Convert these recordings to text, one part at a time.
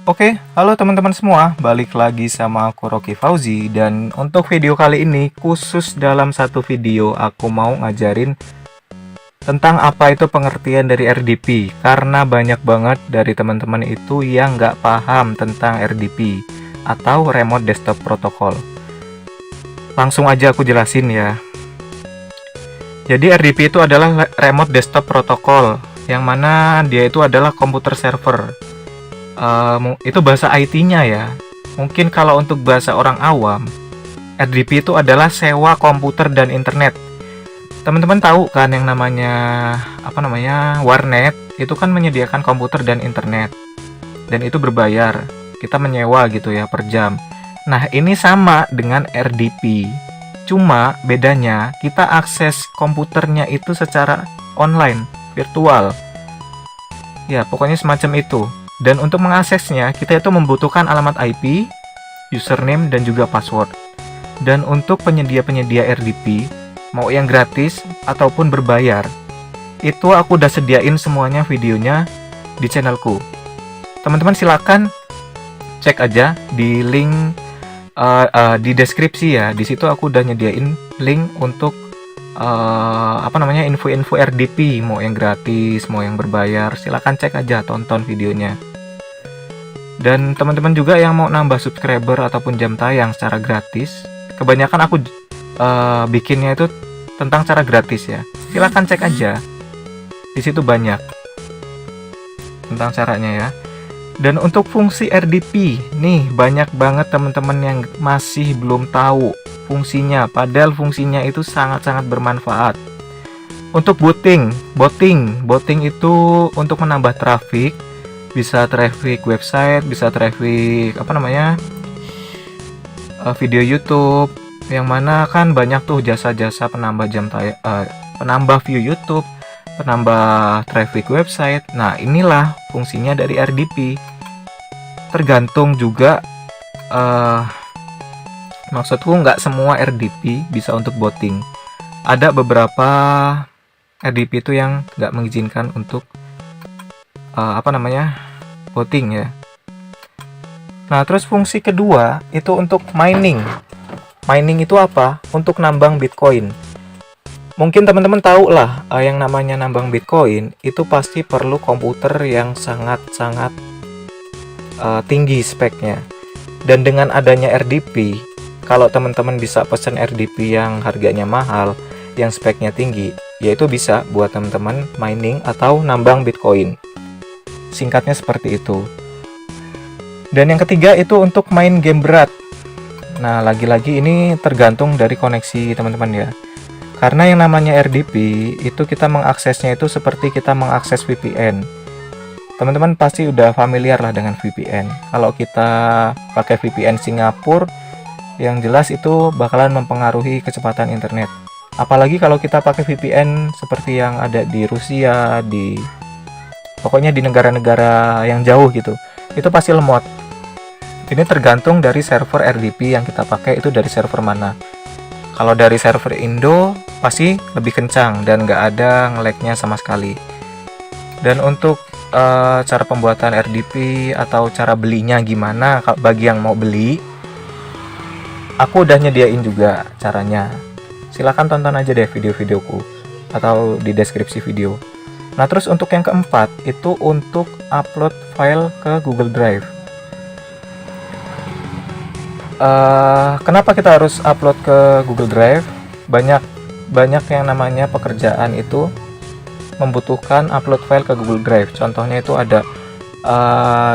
Oke, halo teman-teman semua, balik lagi sama aku Rocky Fauzi. Dan untuk video kali ini, khusus dalam satu video aku mau ngajarin tentang apa itu pengertian dari RDP. Karena banyak banget dari teman-teman itu yang nggak paham tentang RDP atau Remote Desktop Protocol. Langsung aja aku jelasin ya. Jadi RDP itu adalah Remote Desktop Protocol, yang mana dia itu adalah komputer server. Itu bahasa IT-nya ya. Mungkin kalau untuk bahasa orang awam, RDP itu adalah sewa komputer dan internet. Teman-teman tahu kan yang namanya warnet itu kan menyediakan komputer dan internet. Dan itu berbayar. Kita menyewa gitu ya per jam. Nah, ini sama dengan RDP. Cuma bedanya kita akses komputernya itu secara online, virtual. Ya, pokoknya semacam itu. Dan untuk mengaksesnya, kita itu membutuhkan alamat IP, username, dan juga password. Dan untuk penyedia-penyedia RDP, mau yang gratis ataupun berbayar, itu aku udah sediain semuanya videonya di channelku. Teman-teman silakan cek aja di link di deskripsi ya. Di situ aku udah nyediain link untuk info-info RDP, mau yang gratis, mau yang berbayar, silakan cek aja, tonton videonya. Dan teman-teman juga yang mau nambah subscriber ataupun jam tayang secara gratis, kebanyakan aku bikinnya itu tentang cara gratis ya. Silakan cek aja, di situ banyak tentang caranya ya. Dan untuk fungsi RDP, nih banyak banget teman-teman yang masih belum tahu fungsinya, padahal fungsinya itu sangat-sangat bermanfaat. Untuk booting itu untuk menambah traffic, bisa traffic website, bisa traffic video YouTube, yang mana kan banyak tuh jasa-jasa penambah penambah view YouTube, penambah traffic website. Nah, inilah fungsinya dari RDP. Tergantung juga maksudku nggak semua RDP bisa untuk booting. Ada beberapa RDP itu yang nggak mengizinkan untuk booting ya. Nah, terus fungsi kedua itu untuk mining. Mining itu apa? Untuk nambang Bitcoin. Mungkin teman-teman tahu lah, yang namanya nambang Bitcoin itu pasti perlu komputer yang sangat-sangat tinggi speknya. Dan dengan adanya RDP, kalau teman-teman bisa pesan RDP yang harganya mahal, yang speknya tinggi, yaitu bisa buat teman-teman mining atau nambang Bitcoin. Singkatnya seperti itu. Dan yang ketiga itu untuk main game berat. Nah, lagi-lagi ini tergantung dari koneksi teman-teman ya. Karena yang namanya RDP itu kita mengaksesnya itu seperti kita mengakses VPN. Teman-teman pasti udah familiar lah dengan VPN. Kalau kita pakai VPN Singapura, yang jelas itu bakalan mempengaruhi kecepatan internet. Apalagi kalau kita pakai VPN seperti yang ada di Rusia, pokoknya di negara-negara yang jauh gitu, itu pasti lemot. Ini tergantung dari server RDP yang kita pakai itu dari server mana. Kalau dari server Indo pasti lebih kencang dan nggak ada nge-lag-nya sama sekali. Dan untuk cara pembuatan RDP atau cara belinya gimana, bagi yang mau beli, aku udah nyediain juga caranya. Silahkan tonton aja deh video-videoku atau di deskripsi video. Nah, terus untuk yang keempat itu untuk upload file ke Google Drive. Kenapa kita harus upload ke Google Drive? Banyak yang namanya pekerjaan itu membutuhkan upload file ke Google Drive. Contohnya itu ada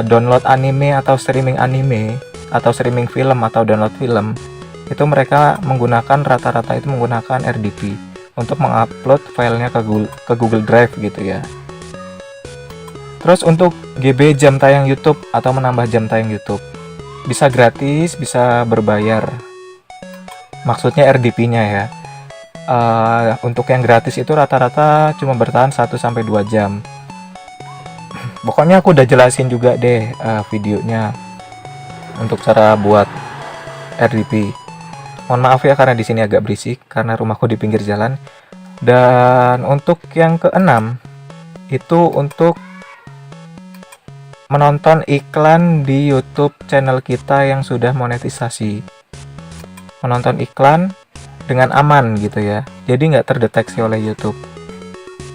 download anime atau streaming anime atau streaming film atau download film. Itu mereka rata-rata itu menggunakan RDP untuk mengupload filenya ke Google Drive gitu ya. Terus untuk GB jam tayang YouTube atau menambah jam tayang YouTube, bisa gratis, bisa berbayar. Maksudnya RDP-nya ya. Untuk yang gratis itu rata-rata cuma bertahan 1-2 jam. Pokoknya aku udah jelasin juga deh videonya untuk cara buat RDP. Mohon maaf ya karena di sini agak berisik karena rumahku di pinggir jalan. Dan untuk yang keenam itu untuk menonton iklan di YouTube channel kita yang sudah monetisasi. Menonton iklan dengan aman gitu ya. Jadi nggak terdeteksi oleh YouTube.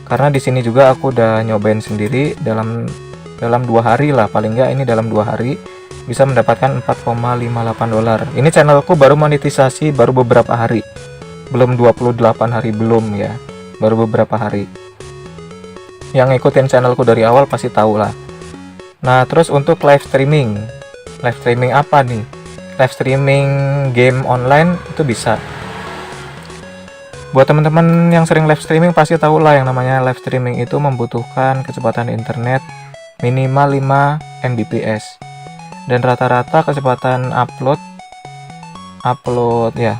Karena di sini juga aku udah nyobain sendiri dalam 2 hari lah, paling nggak ini dalam 2 hari bisa mendapatkan $4,58. Ini channelku baru monetisasi baru beberapa hari. Belum 28 hari belum ya. Baru beberapa hari. Yang ngikutin channelku dari awal pasti tahu lah. Nah, terus untuk live streaming. Live streaming apa nih? Live streaming game online itu bisa. Buat teman-teman yang sering live streaming pasti tahu lah yang namanya live streaming itu membutuhkan kecepatan internet minimal 5 Mbps. Dan rata-rata kecepatan upload ya.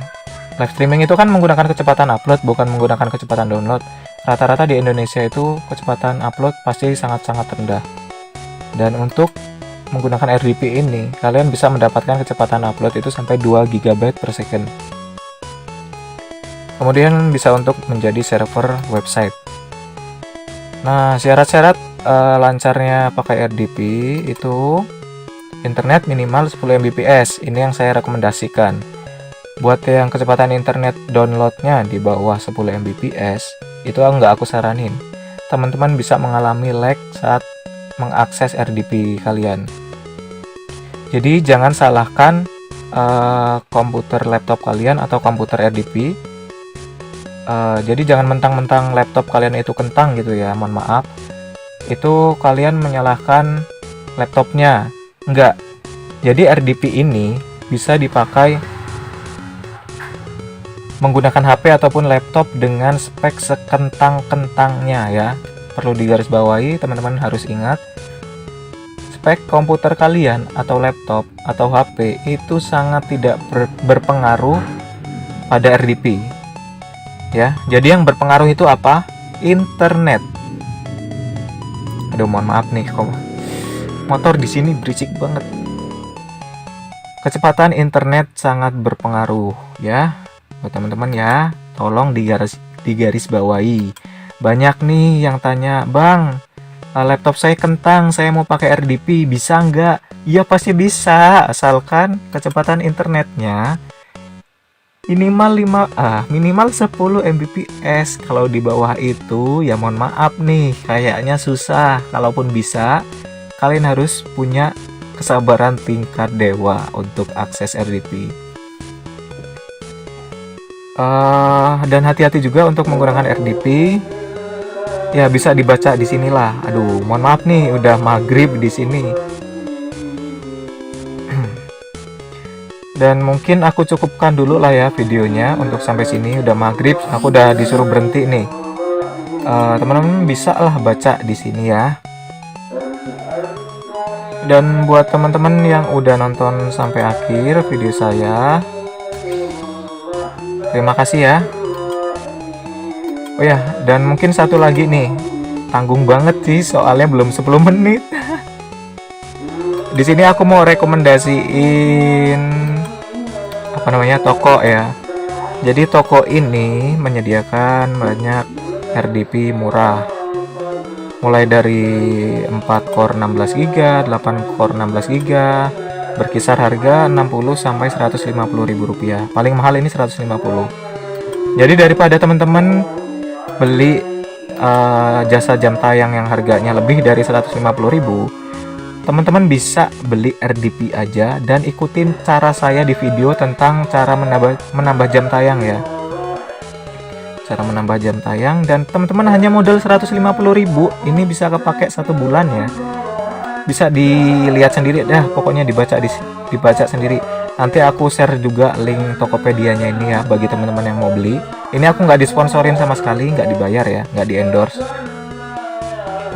Live streaming itu kan menggunakan kecepatan upload, bukan menggunakan kecepatan download. Rata-rata di Indonesia itu kecepatan upload pasti sangat-sangat rendah. Dan untuk menggunakan RDP ini, kalian bisa mendapatkan kecepatan upload itu sampai 2 GB per second. Kemudian bisa untuk menjadi server website. Nah, syarat-syarat lancarnya pakai RDP itu internet minimal 10 Mbps. Ini yang saya rekomendasikan. Buat yang kecepatan internet downloadnya di bawah 10 Mbps, itu nggak aku saranin. Teman-teman bisa mengalami lag saat mengakses RDP kalian. Jadi jangan salahkan komputer laptop kalian atau komputer RDP. Jadi jangan mentang-mentang laptop kalian itu kentang gitu ya, mohon maaf. Itu kalian menyalahkan laptopnya. Enggak. Jadi RDP ini bisa dipakai menggunakan HP ataupun laptop dengan spek sekentang-kentangnya ya. Perlu digarisbawahi, teman-teman harus ingat. Spek komputer kalian atau laptop atau HP itu sangat tidak berpengaruh pada RDP. Ya, jadi yang berpengaruh itu apa? Internet. Aduh, mohon maaf nih, motor di sini berisik banget. Kecepatan internet sangat berpengaruh ya. Buat teman-teman ya, tolong digaris bawahi. Banyak nih yang tanya, "Bang, laptop saya kentang, saya mau pakai RDP, bisa nggak?" Ya pasti bisa, asalkan kecepatan internetnya minimal 10 Mbps. Kalau di bawah itu ya mohon maaf nih, kayaknya susah. Kalaupun bisa, kalian harus punya kesabaran tingkat dewa untuk akses RDP. Dan hati-hati juga untuk menggunakan RDP. Ya bisa dibaca di sinilah. Aduh, mohon maaf nih, udah maghrib di sini. Dan mungkin aku cukupkan dulu lah ya videonya untuk sampai sini. Udah maghrib, aku udah disuruh berhenti nih. Teman-teman bisa lah baca di sini ya. Dan buat teman-teman yang udah nonton sampai akhir video saya, terima kasih ya. Oh ya, dan mungkin satu lagi nih, tanggung banget sih soalnya belum 10 menit. Di sini aku mau rekomendasiin toko ya. Jadi toko ini menyediakan banyak RDP murah. Mulai dari 4 core 16 GB, 8 core 16 GB, berkisar harga 60 sampai 150 ribu rupiah. Paling mahal ini 150. Jadi daripada teman-teman beli jasa jam tayang yang harganya lebih dari 150 ribu, teman-teman bisa beli RDP aja dan ikutin cara saya di video tentang cara menambah jam tayang ya. Cara menambah jam tayang, dan teman-teman hanya modal 150 ribu, ini bisa kepake 1 bulan ya. Bisa dilihat sendiri dah, pokoknya dibaca sendiri. Nanti aku share juga link Tokopedia-nya ini ya bagi teman-teman yang mau beli. Ini aku nggak disponsorin sama sekali, nggak dibayar ya, nggak di endorse.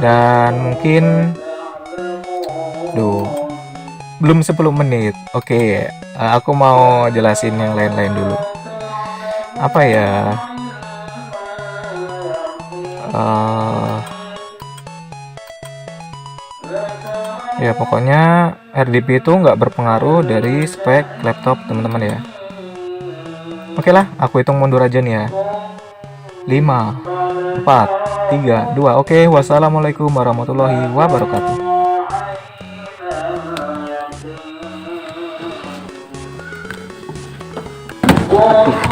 Dan mungkin belum 10 menit. Oke, aku mau jelasin yang lain-lain dulu. Apa ya? Ya pokoknya RDP itu nggak berpengaruh dari spek laptop teman-teman ya. Oke lah, aku hitung mundur aja nih ya. 5, 4, 3, 2. Oke, wassalamualaikum warahmatullahi wabarakatuh. aktif.